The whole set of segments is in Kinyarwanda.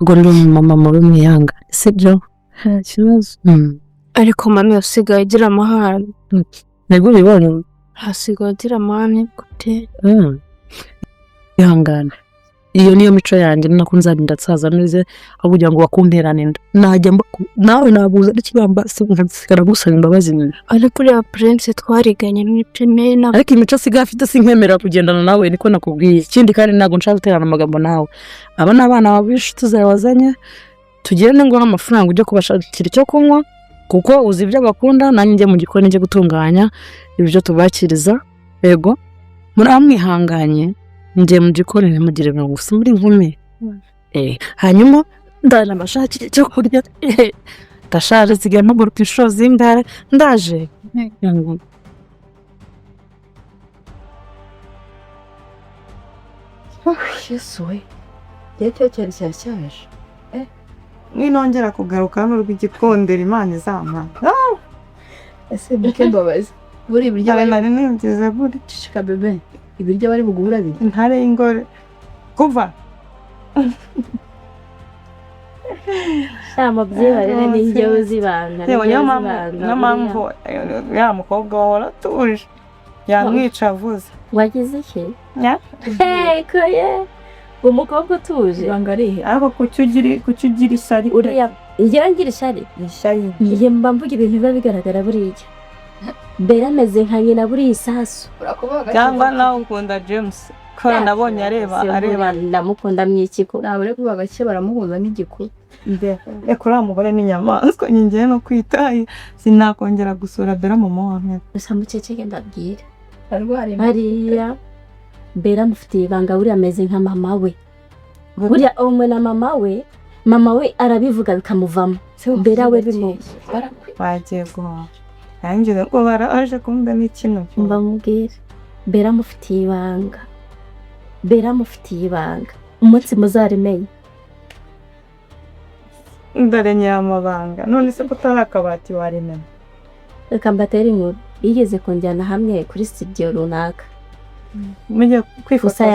ngo ndi umumama muri mwihanga sibyo nta kibazo ariko mami usigaye ugira amahane ntabwo ubibonye hasigaye ugira amahane gute ihangane iyo niyo mico yanjye nako nzarinda nsaza neze aho kugira ngo bakumperane inda najya nawe nabuza n'ikibamba nkasigara gusaba imbabazi nyine ariko uriya prince twariganye n'ipimena ariko imico asigaye afite sinkwemerera kugendana nawe niko nakubwiye ikindi kandi ntabwo nshaka guterana amagambo nawe aba ni abana babishe tuzayabazanye tugende ngo n'amafaranga ujye kubashakira icyo kunywa kuko uzi ibyo bakunda nanjye njye mu gikoni njye gutunganya ibyo tubakiriza yego muramwihanganye njye mu gikoni ntimugire ngo gusa muri nkumi hanyuma ndana amashakira icyo kurya ndashaje nsigaye mpaguruka inshuro zingahe ndaje yesu we geto cyari cyashaje ninongera kugaruka hano rw'igikondera Imana izampa ese bike mbabazi buri ibiryo nari nimbyeze buri cishika bebe ibiryo bari bugura biri ntare ingore kuva amabyeyi rero ni njyewe zibanga n'amamvu ya mukobwa wahora tuje yamwica avuze wagize iki koye umukobwa utuje bangarihe ariko kucyugira isari uriya ngira ngira isari iye mba mvuga ibintu biba bigaragara buriya bera ameze nka nyina buriya isasu cyangwa nawe ukunda James ko nabonye areba ndamukunda mwikiko nabure kuba bake baramuhuza n'igikuru reka uriya mugore n'inyamaswa nyingiye no kwitaye sinakongera gusura bera mama wanjye gusa muceceke ndabwira hariya bera mufitiye ibanga buriya ameze nka mama we buriya umwe na mama we arabivuga bikamuvamo bera we bimuye bagiye guhaha yangize ko baraje kumbe n'ikino mba mubwira bera mufitiye ibanga umunsi muzarimenye ndarenye amabanga none se kutari akabati warimena reka mbatera inkuru yigeze kunjyana hamwe kuri studio runaka mujye kwifotoza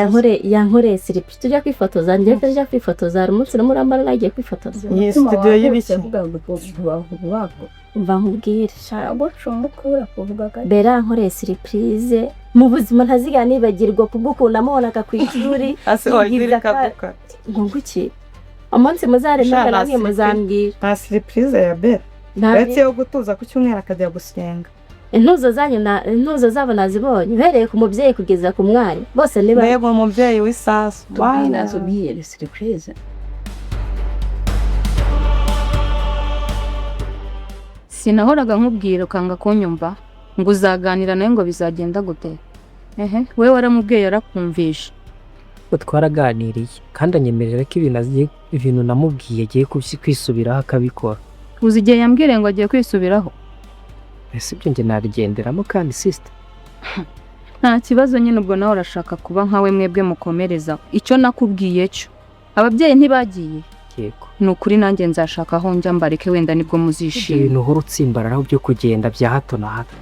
yankoreye siripi tujya kwifotoza njye tujya kwifotoza hari umunsi n'umurambara nagiye kwifotoza iyi studio y'ibiki mva nkubwire bera yankoreye surprise mu buzima ntazigera nibagirwa kubw'ukuntu amubonaga ku ishuri nkunguki umunsi muzaremera namwe muzambwira nta surprise ya bera uretse yo gutuza ku cyumweru akajya gusenga intuzo zabo nazibonye uhereye ku mubyeyi kugeza ku mwari bose niba yego umubyeyi w'isasu nazubwiye surprise sinahoraga nkubwira ukanga kunyumva ngo uzaganira nawe ngo bizagenda gute we waramubwiye yarakumvisha ngo twaraganiriye kandi anyemerera ko ibintu namubwiye agiye kwisubiraho akabikora uzi igihe yambwire ngo agiye kwisubiraho ese ibyo njye nabigenderamo kandi sister nta kibazo nyine ubwo nawe urashaka kuba nkawe mwebwe mukomereza icyo nakubwiye cyo ababyeyi ntibagiye yego ni ukuri nanjye nzashaka aho njya mbareke wenda nibwo muzishima ibintu uhora utsimbararaho byo kugenda bya hato na hato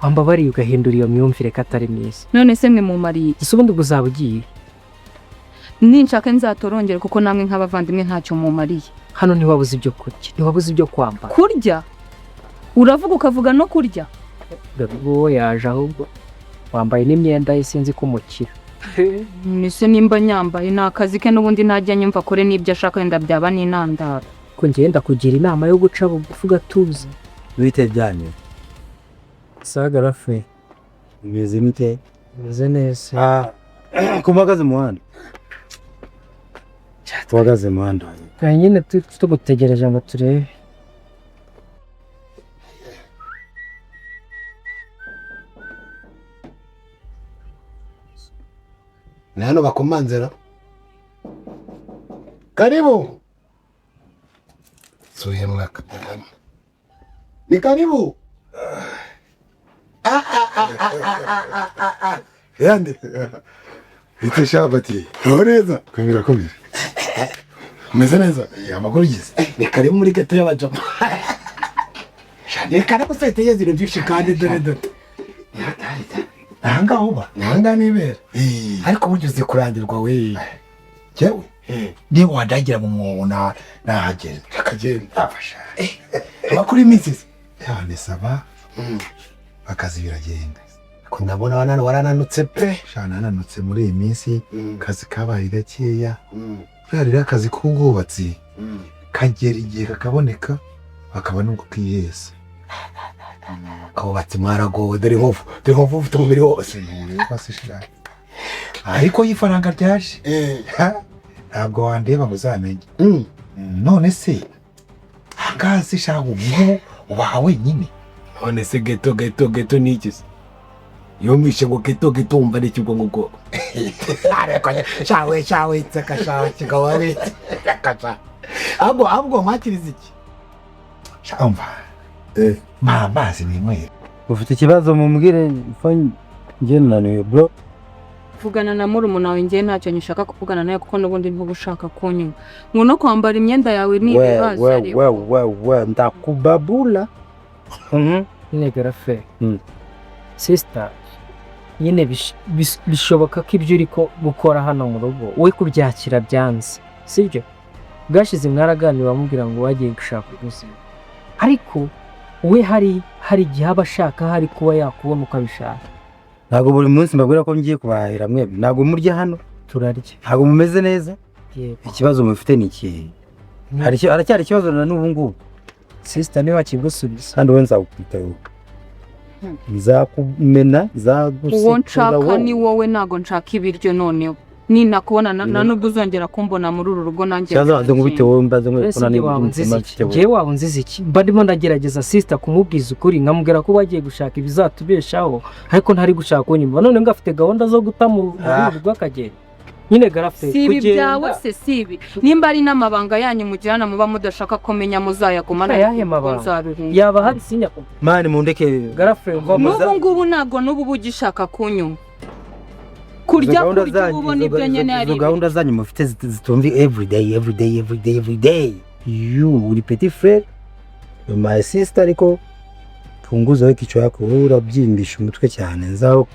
wambabariye ugahindura iyo myumvire ko atari myiza none se mwe mumariye ese ubundi uzaba ugiye ninshaka nzatorongera kuko namwe nk'abavandimwe ntacyo mumariye hano ntiwabuze ibyo kurya ntiwabuze ibyo kwambara kurya uravuga ukavuga no kurya wowe yaje ahubwo wambaye n'imyenda ye sinzi ko umukira nise nimba nyambaye ni akazi ke n'ubundi ntajya nyumva kore n'ibyo ashaka wenda byaba n'intandaro ko ngenda kugira inama yo guca bugufi ugatuza bite byane sagara fe bimeze bite bimeze neza kumagaze muhanda tuhagaze muhanda nyine tugutegereje ngo turebe ni hano bakomanzira karibu suye mwaka ni karibu yande ite shabati neza kwemera komera meze neza amakuru yize ni karibu muri geto y'abajama shande karibu sete yezire byinshi kandi dore nanga uba nanga nibera ariko buryo uzi kurangirwa we cyewe niba wadagira mu mwobo nahageze akagenda afasha amakuru iminsi cyane saba akazi biragenda ko ndabona warananutse pe shana nanutse muri iyi minsi kazi kabaye gakeya rero akazi k'ubwubatsi kagera igihe kakaboneka bakaba no kwiheza kubatsi mwaragowe dore nkovu ufite umubiri wose ariko y'ifaranga ryaje ntabwo wandeba ngo uzamenye none se ahangaha shaka ubu ubaha wenyine none se geto ni iki se iyo mwishe ngo geto wumva ari ikibwo ngo ariko shawe tsaka kigawawe kasha ahubwo mwakiriza iki shamva amazi ni mwere ufite ikibazo mumbwire njye nananiwe bro vugana na murumuna wawe njye ntacyo nyishaka kuvugana nawe kuko n'ubundi nko gushaka kunyuma ngo no kwambara imyenda yawe ni ibibazo we ndakubabula nyine garafe sister nyine bishoboka ko ibyo uri gukora hano mu rugo we kubyakira byanze sibyo bwashize mwaraganira bamubwira ngo wagiye gushaka ubuzima ariko we hari igihe aba ashaka hari kuba yakubona uko abishaka ntabwo buri munsi mbabwira ko ngiye kubahahira mwebwe ntabwo murya hano turarya ntabwo mumeze neza ikibazo mufite ni ikihe haracyari ikibazo na n'ubu ngubu sister niwe wakigusubiza kandi wowe nzagukwitaho nzakumena uwo nshaka ni wowe ntabwo nshaka ibiryo noneho ninakubona na nubwo uzongera kumbona muri uru rugo nanjye cyazaze nkubite wowe mbaze nkubona ngiye waba unzize iki mba ndimo ndagerageza sister kumubwiza ukuri nkamubwira ko bagiye gushaka ibizatubeshaho ariko ntari gushaka kunyuma none ngafite gahunda zo guta mu rugo akagenda nyine garafe sibi byawe se sibi nimba ari n'amabanga yanyu mugirana muba mudashaka kumenya muzayagumana ayahe mabanga yaba hari sinya mani mundeke garafe n'ubu ngubu ntabwo n'ubu bugishaka kunyuma kurya ubona ibyo nyene ari gahunda zanyu mufite zitumvi every day you uri petit frère my sister ariko punguza wiki cyo yako urabyimbisha umutwe cyane nzaho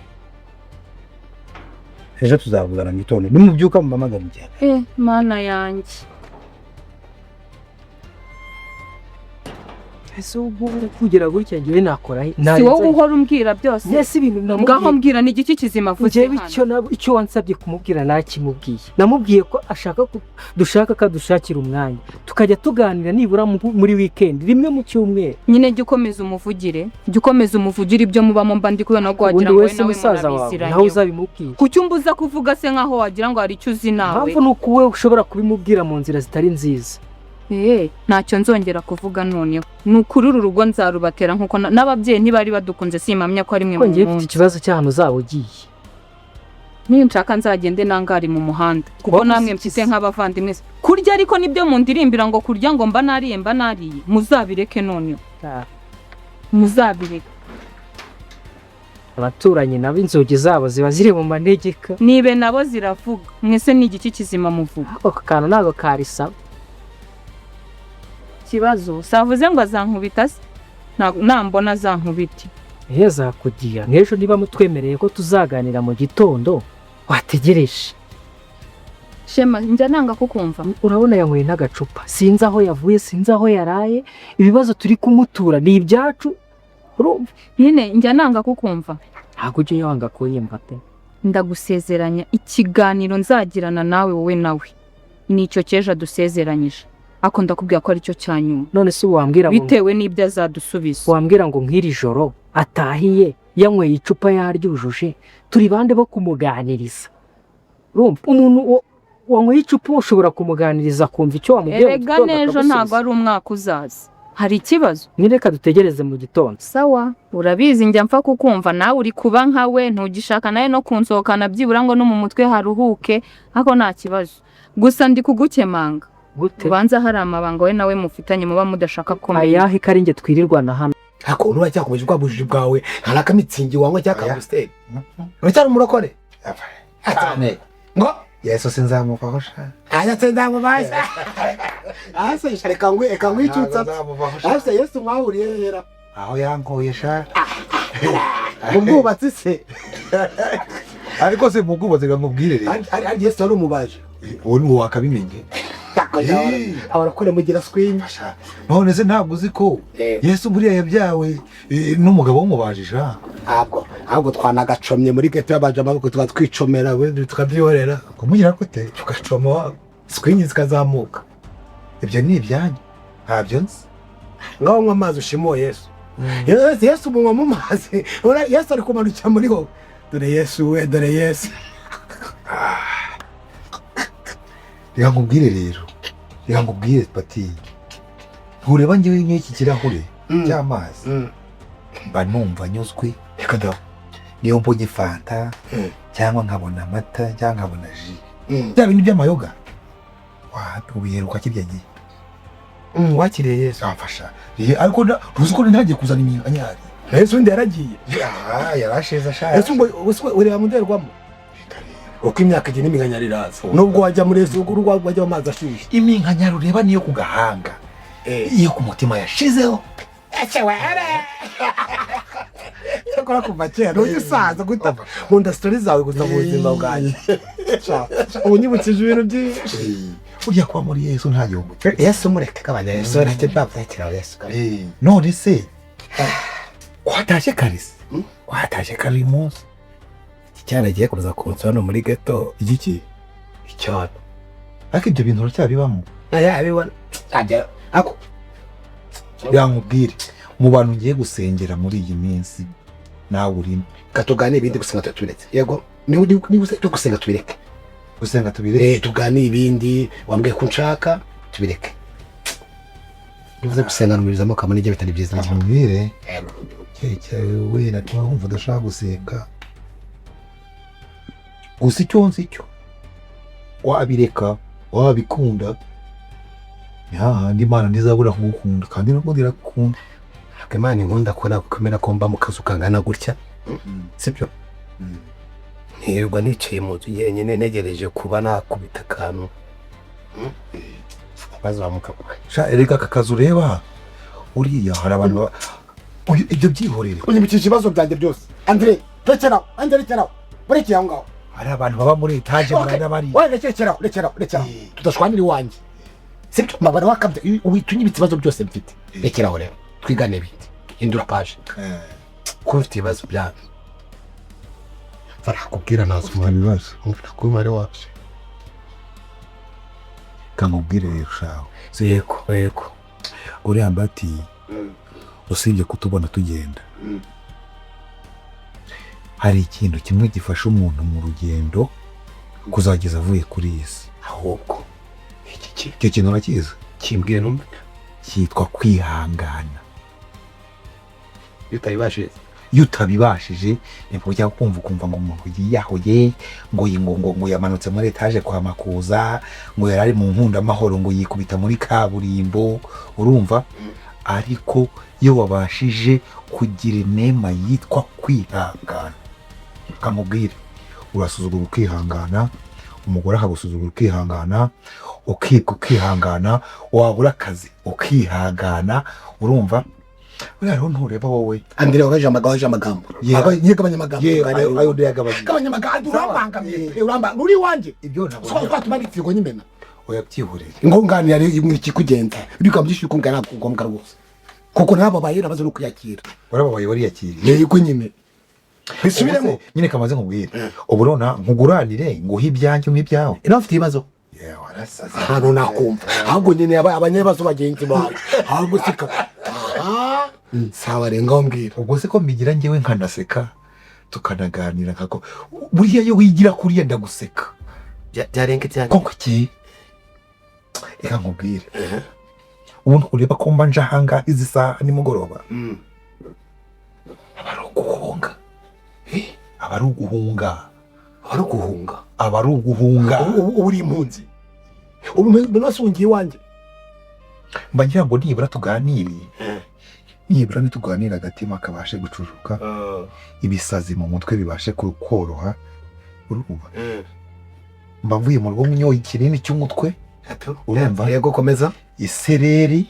ejo tuzavugana mu gitondo nimubyuka mumamagara cyane mana yanjye ese ubwo kugera gutya ngiye nakora si wowe uhora umbwira byose nese ibintu ngaho mbwira ni igiki kizima vuze icyo wansabye kumubwira nakimubwiye namubwiye ko ashaka dushaka kadushakira umwanya tukajya tuganira nibura muri weekend rimwe mu cyumweru nyine jya ukomeza umuvugire ibyo mubamo mba ndi kubona ko wagira ngo nawe musaza wawe nawe uzabimubwira kucyumbuza kuvuga se nkaho wagira ngo hari icyo uzi nawe mpamvu nuko we ushobora kubimubwira mu nzira zitari nziza ntacyo nzongera kuvuga noneho ni ukuri uru rugo nzarubatera nkuko n'ababyeyi ntibari badukunze simpamya ko ari mwe mu munsi mfite ikibazo cy'ahantu uzaba ugiye niyo nshaka nzagende nangari mu muhanda kuko namwe mfite nk'abavandimwe kurya ariko nibyo mundirimbira ngo kurya ngo mba nariye muzabireke noneho muzabireke abaturanyi nabo inzugi zabo ziba ziri mu manegeka nibe nabo ziravuga mwese ni igiki kizima muvuga ako kantu ntabwo karisaba kibazo savuze ngo azankubita se nambona azankubiti zakugira n'ejo niba mutwemereye ko tuzaganira mu gitondo wategereje shema njya nanga kukumva urabona yanyweye n'agacupa sinzi aho yavuye sinzi aho yaraye ibibazo turi kumutura ni ibyacu nyine njya nanga kukumva ntabwo ujye wanga kuyimva pe ndagusezeranya ikiganiro nzagirana nawe wowe nawe nicyo cyejo dusezeranyije ako ndakubwira ko ari cyo cyanyuma none se wambwira ngo bitewe n'ibyo azadusubiza wambwira ngo nk'iri joro atahiye yanyweye icupa yaryujuje turi bande bo kumuganiriza umuntu wanyweye icupa ushobora kumuganiriza kumva icyo wamubwiye erega n'ejo ntabwo ari umwaka uzaza hari ikibazo nireka dutegereze mu gitondo sawa urabizi njya mpfa kukumva nawe uri kuba nkawe ntugishaka nawe no kunsohokana byibura ngo no mu mutwe haruhuke ako nta kibazo gusa ndi kugukemanga ubanza hari amabanga we nawe mufitanye muba mudashaka kumenya ayahe kari nge twirirwana hano ako uracyakomeje kwabujije bwawe haraka mitsingi wanywa cyaka Amstel uracyari umurokore atane ngo yeso sinzamuvaho sha aya tendamubasha ase shareka ngwe icutsa ase yesu mwahuriye hera aho yangoye sha ubwubatsi se ariko se mubwubatsi ngamubwire ari yesu ari umubaje wowe ni wakabimenye. abarakora mugira swing None se ntabwo uzi ko Yesu buriya yabyawe n'umugabo w'umubajisha. ahubwo twanagacomye muri geto y'abaje amaboko tuba twicomera tukabyihorera Kumugira gute? tugacoma swing zikazamuka. Ibyo ni ibyanyu. Ntabyo nzi. ngaho nywa amazi ushimo Yesu. Yesu munywa mu mazi. Yesu ari kumanukira muri wowe. Dore Yesu we, dore Yesu. Reka nkubwire rero. Reka nkubwire Pati. Ntureba njyewe nk'iki kirahure cy'amazi. Mba numva nyuzwe. Reka da. Niyo mbonye fanta cyangwa nkabona amata cyangwa nkabona ji. Bya bintu by'amayoga. Ubiheruka kibyagiye. Wakiriye Yesu amfasha. Ariko ntuzi ko ntagiye kuzana iminkanyari. Yesu ndi yaragiye. Yarasheza shaka. Yesu ngo ureba mu nderwamo. Uko imyaka igenda iminkanyari iraza. Nubwo wajya muri Yesu urugo wajya mu mazi ashyushye. Iminkanyari ureba niyo ku gahanga. Iyo ku mutima yashizeho. Cyakora kuva kera ntugisaza guta nkunda story zawe gusa mu buzima bwanjye. Ubu nyibukije ibintu byinshi. Ujya kwa muri Yesu nta gihombo. Yesu mureke kabanya Yesu areke bapfetera Yesu. None se watashye karisi. Watashye kari munsi. Cyaragiye kuza kunsa hano muri geto. Igiki? Icyana. Ariko ibyo bintu uracyabibamo. Abibona. Ako yankubwire mu bantu ngiye gusengera muri iyi minsi nawe urimo. Katugane ibindi gusenga turetse. Yego ni gusenga tubireke. Gusenga tubireke. Tugane ibindi wambwiye ko nshaka tubireke. Nivuze gusenga numirizamo kamwe n'ibyo bitari byiza. Nkubwire. We natuma wumva udashaka gusenga. Gusa icyo nzi cyo wabireka wabikunda ndi Imana ntizabura kugukunda kandi nako ndirakunda. Imana inkunda ko nakomera ko mba mu kazu kangana gutya. Sibyo? Ntirwa nicaye mu nzu yenyine negereje kuba nakubita akantu. Bazamuka. Erega aka kazu ureba uriya hari abantu ibyo byihorere. Unyibukije ibibazo byanjye byose. Andre, rekeraho. Bureke yaho ngaho. Hari abantu baba muri etage barana bari. Rekeraho. Tudashwanira iwanjye. Sibyo mabara wakabye uwitunye ibibazo byose mfite. Rekeraho rero. Twigane ibindi. Hindura page. Ko ufite ibibazo byawe. Farakubwira nazo mu bibazo. Kumare wapi. Kamubwire rero shaho. Yego. Uri ambati. Usibye kutubona tugenda. Hari ikintu kimwe gifasha umuntu mu rugendo kuzageza avuye kuri isi. Ahubwo icyo kintu urakizi? Kimbwire numva. Cyitwa kwihangana. Iyo utabibashije nibwo ujya kumva ngo umuntu yiyahuye ngo yamanutse muri etage kwa Makuza ngo yarari mu nkunda amahoro ngo yikubita muri kaburimbo urumva. Ariko iyo wabashije kugira inema yitwa kwihangana kamubwire urasuzugura ukihangana, umugore akagusuzugura ukihangana, ukibwa ukihangana, wabura akazi ukihangana urumva. Rero ntureba wowe Andre wagaje amagambo yegabanya amagambo ayo ndiyagabanya amagambo uramba uri wanje ibyo ntabwo twatumanitse ngo nyimena oya byihorere ingongani yari imwiki kugenda biko byishyu kungana kugombwa rwose kuko nabo bayira bazo no kuyakira warababaye wari yakiriye yego nyime bisubiremo nyine kamaze nkubwira uburona nkuguranire nguhe ibyanjye nk'ibyawe inafite ibibazo warasaza hano nakumva ahubwo nyine abanyebazo bagenzi bawe ahubwo sika sawa renga mbwira ubwo se ko mbigira njyewe nkanaseka tukanaganira kako buriya yo wigira kuriya ndaguseka byarenga cyane koko ki eka nkubwire ubu ureba ko mba nje ahangaha izi saha nimugoroba aba ari uguhunga uri impunzi ubu nasungiye iwanjye mba ngira ngo nibura tuganire agatima kabashe gucuruka ibisazi mu mutwe bibashe koroha urumva. Mba mvuye mu rugo nyoye ikinini cy'umutwe urumva yego komeza isereri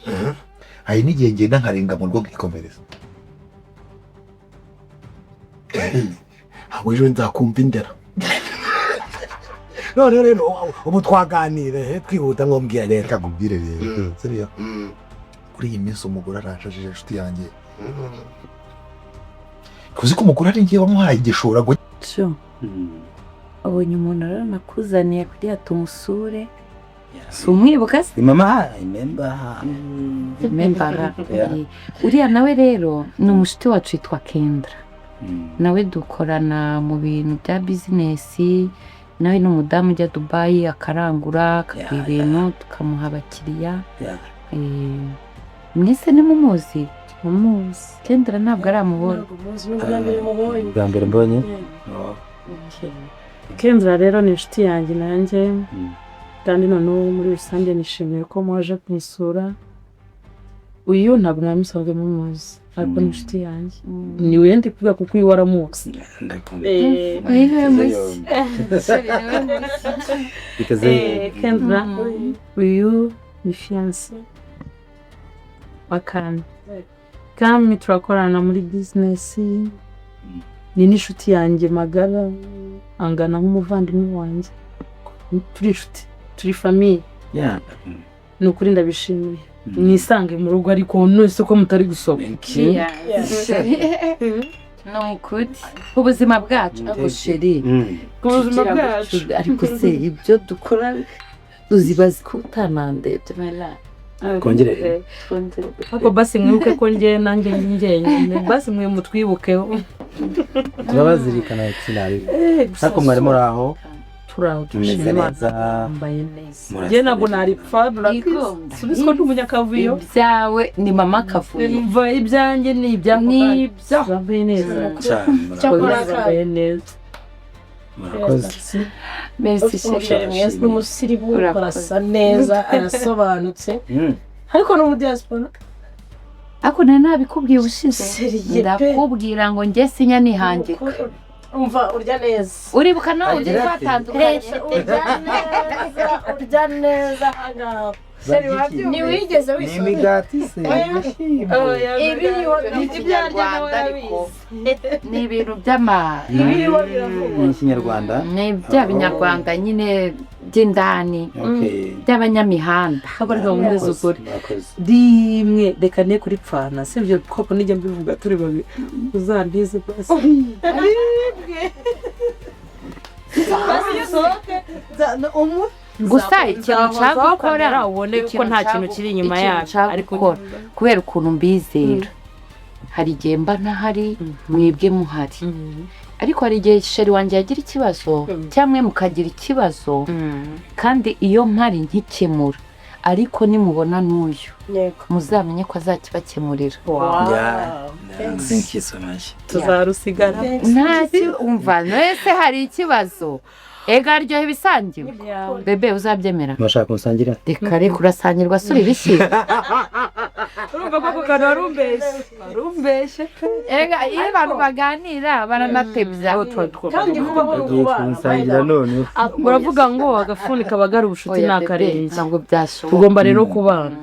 hari n'igihe ngenda nkarenga mu rugo nkikomereza ahubwo ejo nzakumva indera none rero ubu twaganire twihuta ngombwira rero kakubwire rero sibyo kuri iyi minsi umugore arashajije inshuti yanjye kuzi ko umugore ari ngiye wamuhaye igishora ngo cyo abonye umuntu aranakuzaniye kugira tumusure si umwibuka se mama remember uriya nawe rero ni umushuti wacu yitwa Kendra nawe dukorana mu bintu bya bizinesi nawe ni umudamu ujya Dubai akarangura akagira ibintu tukamuha abakiriya mwese ni mumuzi Kendra ntabwo aramubona bwa mbere mbonye Kendra rero ni inshuti yanjye nanjye kandi noneho muri rusange nishimiye ko mwaje kumusura uyu ntabwo namusanzwe mumuzi ariko ni inshuti yanjye ni we ndi kuvuga kuko uyu waramuzi Kendra uyu ni fiancé wa Kanda kandi turakorana muri bizinesi ni n'inshuti yanjye magara angana nk'umuvandimwe wanjye turi inshuti turi famiye ni ukuri ndabishimiye mwisange mu rugo ariko nose ko mutari gusohoka no ukuri ubuzima bwacu ako sheri ubuzima bwacu ariko se ibyo dukora uzibazi ko utanandebye kongere ako basi mwibuke ko njye nanjye njyenyine basi mwe mutwibukeho turabazirikana kinari ariko mwari muri aho turaho tumeze neza mbaye neza njye ntabwo naripfa subize ko ndi umunyakavuyo ibyawe ni mama kavuyo mva ibyanjye ni ibyawe bambaye neza bambaye neza murakoze merci chérie mwese n'umusirimu arasa neza arasobanutse ariko no mu diaspora ako nabikubwiye ubushize ndakubwira ngo njye sinya nihangika umva urya neza uribuka nawe uri batandukanye urya neza ntiwigeze wisoma n'imigati se ni ibintu by'ikinyarwanda ni bya binyarwanda nyine by'indani by'abanyamihanda habarika mu mezi ukuri rimwe reka ne kuri pfana sivyo koko nijya mbivuga turi babi uzandize basi gusa ikintu cyagukora ubone ko nta kintu kiri inyuma yacu ariko kubera ukuntu mbizera hari igihe mba ntahari mwebwe muhari ariko hari igihe sheri wanjye yagira ikibazo cyangwa mukagira ikibazo kandi iyo mpari nkikemura ariko nimubona n'uyu muzamenye ko azakibakemurira tuzarusigara ntacyo umva wese hari ikibazo ega aryoha ibisangiwe bebe uzabyemera mashaka kunsangira reka reka urasangirwa suri ibishyimbo urumva ko kukana warumbeshe ega iyo abantu baganira baranatebya kandi kubaho kunsangira none uravuga ngo agafuni kabagara ubushuti n'akarenge ntabwo byashoboka tugomba rero kubana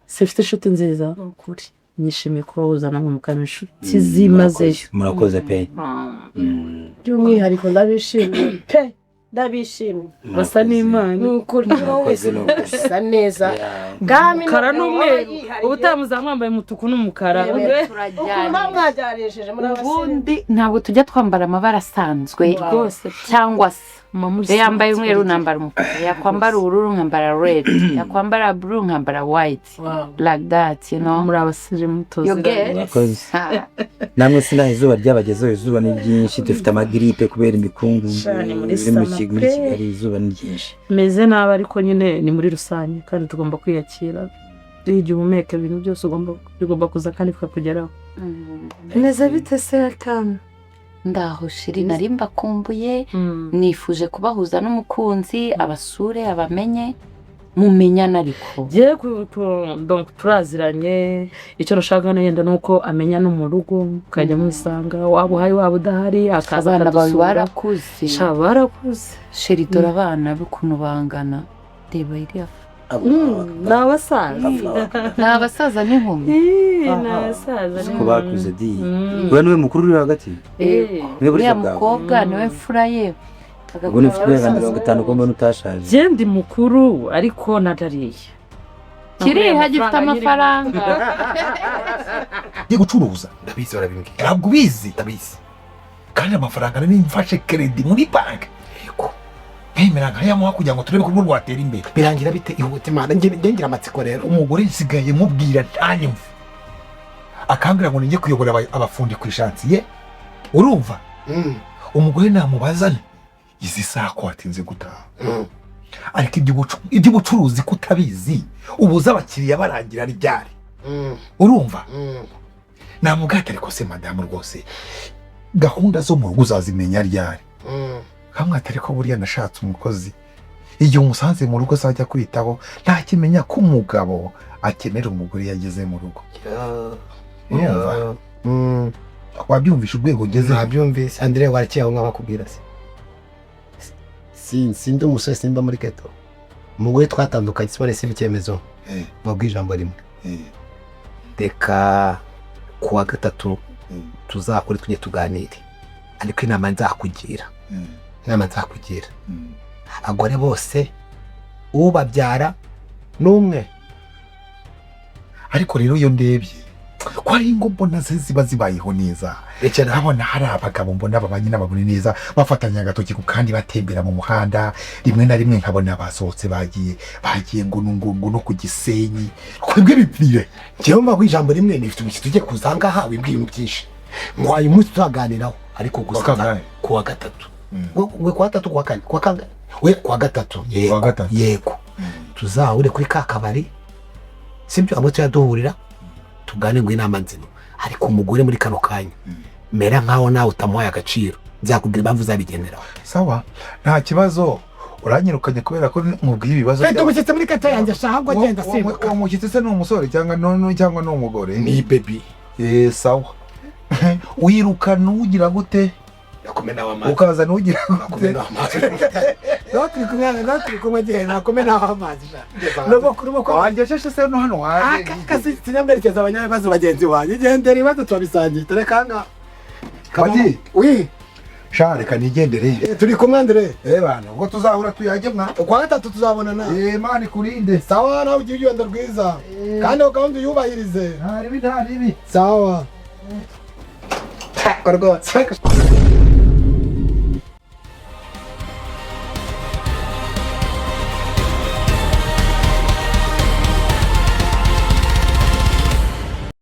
sifite inshuti nziza ukuri nishimiye kuba wuzana nk'umukana inshuti zimazeyo murakoze pe by'umwihariko ndabishimiye pe ndabishimiye basa n'imana n'ukuri basa neza umukara n'umweru ubutamuza mwambaye umutuku n'umukara mwajyaresheje ubundi ntabwo tujya twambara amabara asanzwe rwose cyangwa se yambaye umweru nambara umukara yakwambara ubururu nkambara red yakwambara blue nkambara white like that you know muri abasirimu tuzira namwe sinaho izuba ryabagezeho izuba ni ryinshi dufite amagiripe kubera imikungu iri muri Kigali izuba ni ryinshi meze nabi ariko nyine ni muri rusange kandi tugomba kwiyakira igihe umeka ibintu byose ugomba kuza kandi tukakugeraho neza bite se kana ndaho shiri nari mbakumbuye nifuje kubahuza n'umukunzi abasure abamenye mumenyana ariko je donc turaziranye icyo nashaka nenda nuko amenya no mu rugo ukajya mwisanga waba uhari waba udahari akaza abana bawe barakuze barakuze shiri dore abana b'ukuntu bangana reba iriya n'abasaza n'inkumi ko bakuze di we niwe mukuru uri hagati uriya mukobwa niwe mfura ye ubwo ni ufite imyaka 50 ko mbona utashaje. je ndi mukuru ariko natariye kiriha gifite amafaranga Ngiye gucuruza ndabizi barabimbwiye. ntabwo ubizi Ndabizi. kandi amafaranga nari mfashe credit muri bank Yego. nkemera nkayamuha kugira ngo turebe ko urwo rwatera imbere. Birangira bite ihute mana ngira amatsiko rero. Umugore nsigaye mubwira ntanyumve akambwira ngo ninjye kuyobora abafundi ku ishansiye urumva. Umugore namubazane izi saha ko watinze gutaha ariko iby'ubucuruzi kutabizi ubuza abakiriya barangira ryari urumva. Namugata ariko se madamu rwose gahunda zo mu rugo uzazimenya ryari. Kamwatari ko buriya nashatse umukozi igihe umusanze mu rugo azajya kwitaho ntakimenya ko umugabo akenera umugore yageze mu rugo. Urumva wabyumvisha urwego ugeze. Nabyumvise Andre warakiye aho nk'abakubwira se. Sindi umusore simba muri geto. Umugore twatandukanye sibone se icyemezo. Mubwije ijambo rimwe. Reka kuwa gatatu tuzakora tujye tuganire. Ariko inama nzakugira. Abagore bose ubabyara n'umwe. Ariko rero iyo ndebye ko ari ngo mbona ziba zibayeho neza. Ndabona hari abagabo mbona babanye n'abagore neza bafatanya agatoki ku kandi batembera mu muhanda rimwe na rimwe nkabona basohotse bagiye ngo no ku Gisenyi. Kwebwe bipfire Jewe mba kwijambo rimwe nifite umukiti tujye kuzanga hawe ibintu byinshi. Ngo ayo munsi tuganiraho ariko gusa kuwa gatatu. We kuwa gatatu kuwa kane kuwa kanga. We kuwa gatatu. Yego. Tuzahure kuri ka kabari. Sibyo abo tuyaduhurira tugane ngo inama nzima ariko umugore muri kano kanya mera nkaho nawe utamuhaye agaciro nzakubwira impamvu zabigenderaho. Sawa nta kibazo uranyirukanye kubera ko mubwiye ibibazo. Fete umushyitsi muri kata yanjye ashaka agenda simbuka. Umushyitsi se ni umusore cyangwa ni umugore? Ni baby. Sawa wirukana ugira gute nakomena amazi ukaza nugira gute naturi kumwe gihe nakomena amazi no kuruko wangesheje se no hano waje kasi tinyamerekeza abanyabibazo bagenzi wanjye igendera ibibazo twabisangiye terekanga Batty oui shareka nigendere turi kumwe Andre bana ubwo tuzahura tuyajye mwa kwa gatatu tuzabonana mani kurinde. Sawa nawe ugiye ugenda rwiza kandi ukandi yubahirize ntaribi sawa Korgo